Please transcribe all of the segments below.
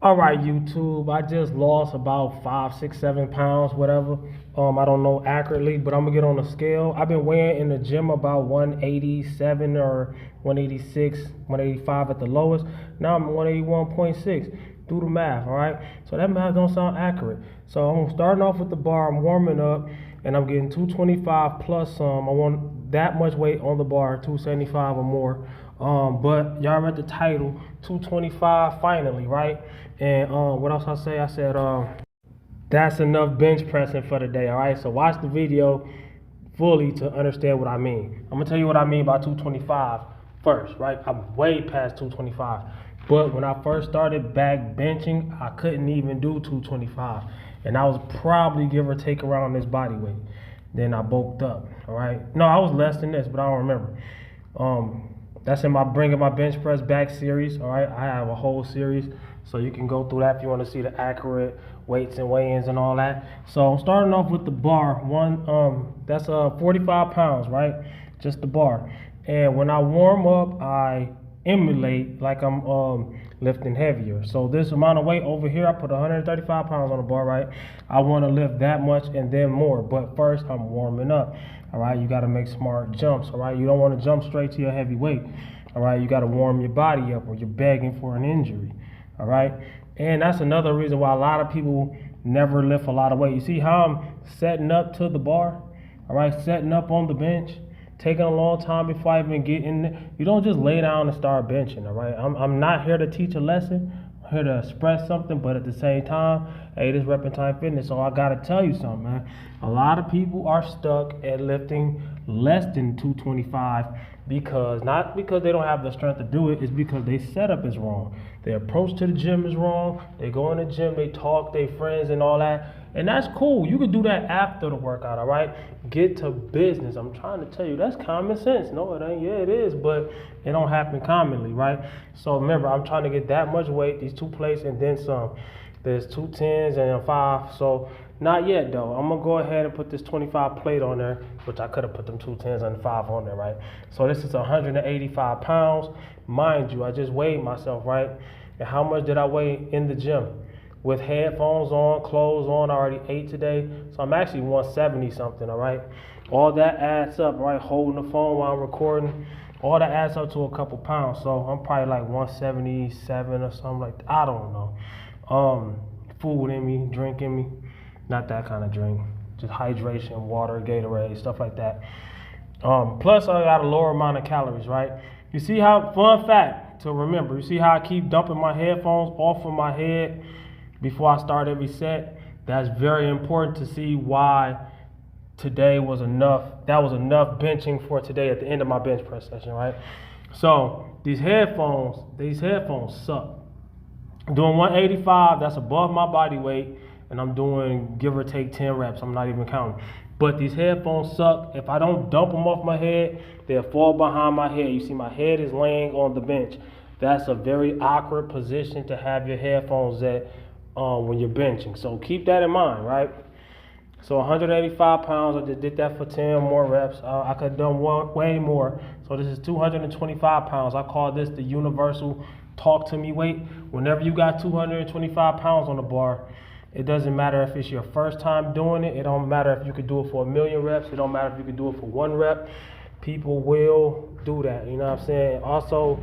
All right, YouTube. I just lost about 5, 6, 7 pounds, whatever. I don't know accurately, but I'm gonna get on the scale. I've been weighing in the gym about 187 or 186, 185 at the lowest. Now I'm 181.6. Do the math, all right? So that math don't sound accurate. So I'm starting off with the bar. I'm warming up, and I'm getting 225 plus some. I want that much weight on the bar, 275 or more. But y'all read the title, 225 finally, right? And what else I say? I said that's enough bench pressing for the day. All right. So watch the video fully to understand what I mean. I'm gonna tell you what I mean by 225 first, right? I'm way past 225. But when I first started back benching, I couldn't even do 225, and I was probably give or take around this body weight. Then I bulked up. All right. No, I was less than this, but I don't remember. That's in my bringing my bench press back series. All right, I have a whole series, so you can go through that if you want to see the accurate weights and weigh-ins and all that. So I'm starting off with the bar. That's 45 pounds, right? Just the bar. And when I warm up, I emulate like I'm lifting heavier. So this amount of weight over here, I put 135 pounds on the bar, right? I want to lift that much and then more. But first, I'm warming up. All right, you got to make smart jumps. All right, you don't want to jump straight to your heavy weight. All right, you got to warm your body up or you're begging for an injury. All right, and that's another reason why a lot of people never lift a lot of weight. You see how I'm setting up to the bar? All right, setting up on the bench, taking a long time before I even get in there. You don't just lay down and start benching. All right, I'm not here to teach a lesson. I'm here to express something, but at the same time, hey, this Reppin' Time Fitness, so I gotta tell you something, man. A lot of people are stuck at lifting less than 225 not because they don't have the strength to do it, it's because their setup is wrong. Their approach to the gym is wrong. They go in the gym, they talk, they friends and all that. And that's cool. You can do that after the workout, all right? Get to business. I'm trying to tell you, that's common sense. No, it ain't. Yeah, it is, but it don't happen commonly, right? So remember, I'm trying to get that much weight, these 2 plates and then some. There's 2 10s and a 5. So not yet though. I'm gonna go ahead and put this 25 plate on there, which I could have put them 2 10s and 5 on there, right? So this is 185 pounds. Mind you, I just weighed myself, right? And how much did I weigh in the gym? With headphones on, clothes on, I already ate today. So I'm actually 170 something, all right? All that adds up, right? Holding the phone while I'm recording. All that adds up to a couple pounds. So I'm probably like 177 or something like that. I don't know. Food in me, drink in me. Not that kind of drink. Just hydration, water, Gatorade, stuff like that. Plus I got a lower amount of calories, right? You see how, fun fact to remember, you see how I keep dumping my headphones off of my head before I start every set? That's very important to see why today was enough. That was enough benching for today at the end of my bench press session, right? So these headphones suck. I'm doing 185, that's above my body weight, and I'm doing give or take 10 reps. I'm not even counting. But these headphones suck. If I don't dump them off my head, they'll fall behind my head. You see my head is laying on the bench. That's a very awkward position to have your headphones at when you're benching. So keep that in mind, right? So 185 pounds, I just did that for 10 more reps. I could have done way more. So this is 225 pounds. I call this the universal talk to me weight. Whenever you got 225 pounds on the bar, it doesn't matter if it's your first time doing it. It don't matter if you could do it for 1,000,000 reps. It don't matter if you could do it for 1 rep. People will do that. You know what I'm saying? Also,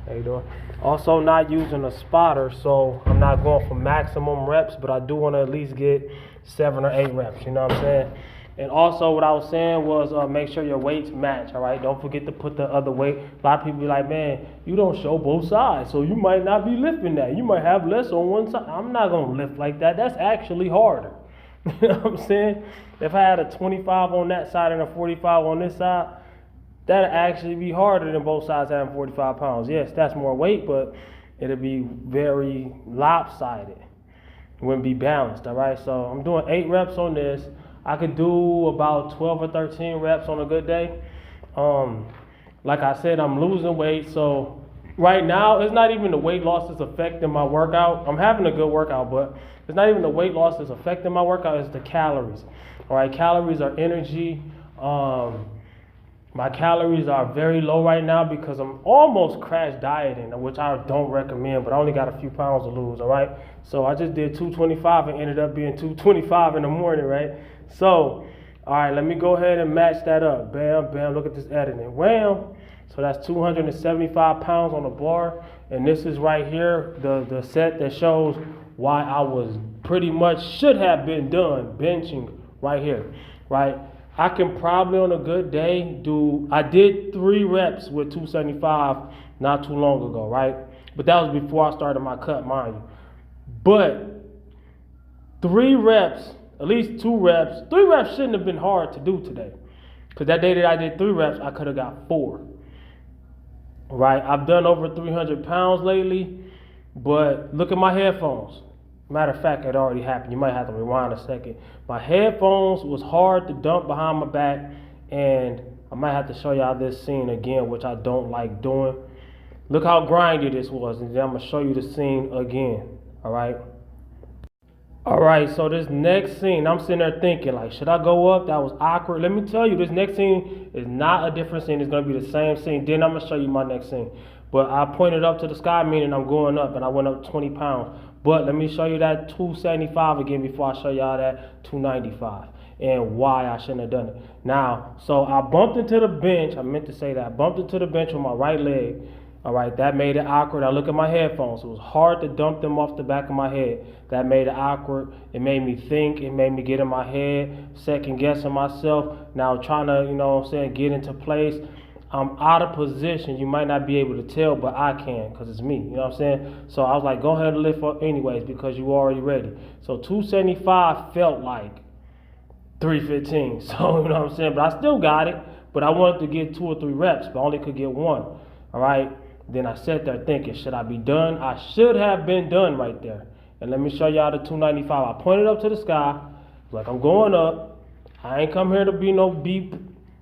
how you doing? Also not using a spotter, so I'm not going for maximum reps, but I do want to at least get 7 or 8 reps. You know what I'm saying? And also what I was saying was make sure your weights match, all right? Don't forget to put the other weight. A lot of people be like, man, you don't show both sides, so you might not be lifting that. You might have less on one side. I'm not going to lift like that. That's actually harder. You know what I'm saying? If I had a 25 on that side and a 45 on this side, that'd actually be harder than both sides having 45 pounds. Yes, that's more weight, but it'll be very lopsided. It wouldn't be balanced, all right? So I'm doing 8 reps on this. I could do about 12 or 13 reps on a good day. Like I said, I'm losing weight. So right now, it's not even the weight loss that's affecting my workout. I'm having a good workout, but it's not even the weight loss that's affecting my workout. It's the calories. All right, calories are energy. My calories are very low right now because I'm almost crash dieting, which I don't recommend, but I only got a few pounds to lose, all right? So I just did 225 and ended up being 225 in the morning, right? So, all right, let me go ahead and match that up. Bam, bam, look at this editing. Wham! So that's 275 pounds on the bar. And this is right here, the set that shows why I was pretty much should have been done benching right here, right? I can probably on a good day I did 3 reps with 275 not too long ago, right? But that was before I started my cut, mind you. But 3 reps, at least 2 reps, 3 reps shouldn't have been hard to do today. Because that day that I did 3 reps, I could have got 4. Right? I've done over 300 pounds lately, but look at my headphones. Matter of fact, it already happened. You might have to rewind a second. My headphones was hard to dump behind my back, and I might have to show y'all this scene again, which I don't like doing. Look how grindy this was, and then I'm going to show you the scene again, all right? All right, so this next scene, I'm sitting there thinking, like, should I go up? That was awkward. Let me tell you, this next scene is not a different scene. It's going to be the same scene. Then I'm going to show you my next scene. But I pointed up to the sky, meaning I'm going up, and I went up 20 pounds. But let me show you that 275 again before I show y'all that 295 and why I shouldn't have done it. Now, so I bumped into the bench. I meant to say that. I bumped into the bench with my right leg. All right, that made it awkward. I look at my headphones. It was hard to dump them off the back of my head. That made it awkward. It made me think. It made me get in my head, second guessing myself. Now trying to, you know what I'm saying, get into place. I'm out of position. You might not be able to tell, but I can because it's me. You know what I'm saying? So I was like, go ahead and lift up anyways because you already ready. So 275 felt like 315. So, you know what I'm saying? But I still got it. But I wanted to get 2 or 3 reps, but I only could get 1. All right? Then I sat there thinking, should I be done? I should have been done right there. And let me show y'all the 295. I pointed up to the sky. Like, I'm going up. I ain't come here to be no beep.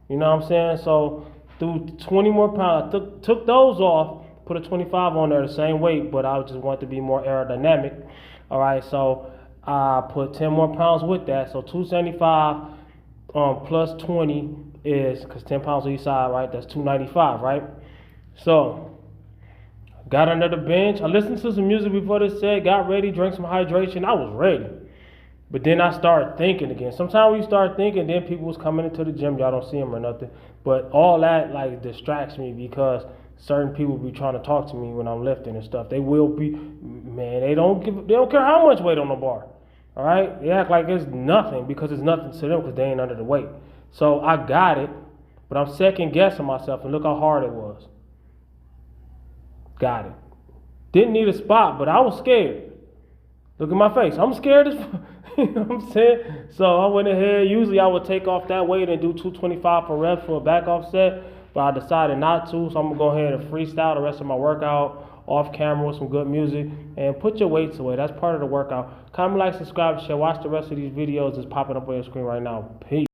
You know what I'm saying? So threw 20 more pounds. I took those off, put a 25 on there, the same weight, but I just wanted to be more aerodynamic. All right, so I put 10 more pounds with that. So 275 plus 20 is, because 10 pounds on each side, right? That's 295, right? So got under the bench. I listened to some music before this set, got ready, drank some hydration. I was ready. But then I started thinking again. Sometimes when you start thinking, then people was coming into the gym. Y'all don't see them or nothing. But all that like distracts me because certain people be trying to talk to me when I'm lifting and stuff. They will be, man, they don't care how much weight on the bar. All right? They act like it's nothing because it's nothing to them because they ain't under the weight. So I got it, but I'm second guessing myself and look how hard it was. Got it. Didn't need a spot, but I was scared. Look at my face. I'm scared as you know what I'm saying? So I went ahead. Usually I would take off that weight and do 225 per rep for a back off set, but I decided not to. So I'm going to go ahead and freestyle the rest of my workout off camera with some good music and put your weights away. That's part of the workout. Comment, like, subscribe, share. Watch the rest of these videos that's popping up on your screen right now. Peace.